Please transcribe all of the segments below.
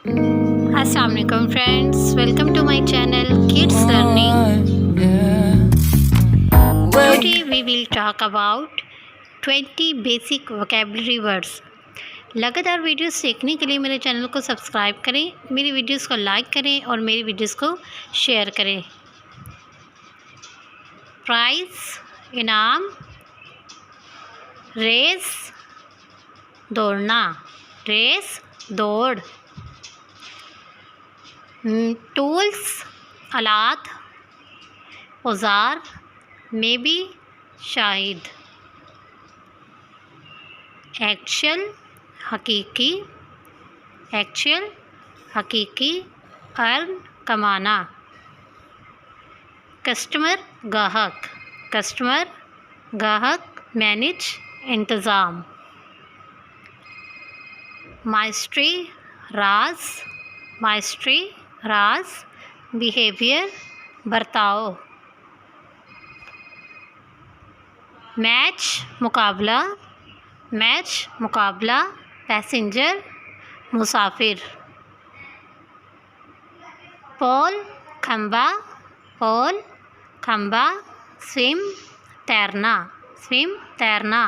अस्सलाम वालेकुम friends, welcome to my channel Kids Learning. Today we will talk about 20 basic vocabulary words. लगातार videos देखने के लिए मेरे चैनल को सब्सक्राइब करें, मेरी वीडियोस को लाइक करें और मेरी वीडियोस को शेयर करें। प्राइज़ इनाम, रेस दौड़ना, रेस दौड़, टूल्स आलात, औज़ार, मे बी शाहिद, एक्चुअल हकीकी, एक्चुअल हकीकी, अर्न कमाना, कस्टमर गाहक, कस्टमर गाहक, मैनेज इंतज़ाम, माइस्ट्री राज, माइस्ट्री राज, बिहेवियर बर्ताव, मैच मुकाबला, मैच मुकाबला, पैसेंजर मुसाफिर, पोल खंबा, पोल खंबा, स्विम तैरना, स्विम तैरना,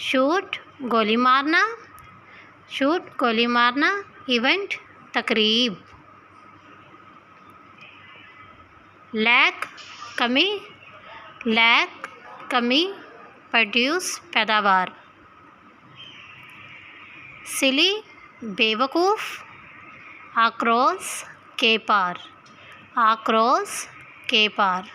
शूट गोली मारना, शूट गोली मारना, इवेंट तकरीब, लैक कमी, लैक कमी, प्रोड्यूस पैदावार, सिली बेवकूफ़, आक्रोश के पार, आक्रोश के पार।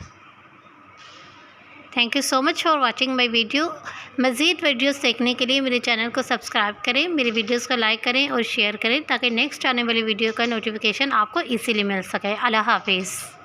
Thank you so much for watching my video. मज़ीद वीडियोस देखने के लिए मेरे चैनल को सब्सक्राइब करें, मेरी वीडियोस को लाइक करें और शेयर करें ताकि नेक्स्ट आने वाली वीडियो का नोटिफिकेशन आपको इजीली मिल सके। अल्लाह हाफिज़।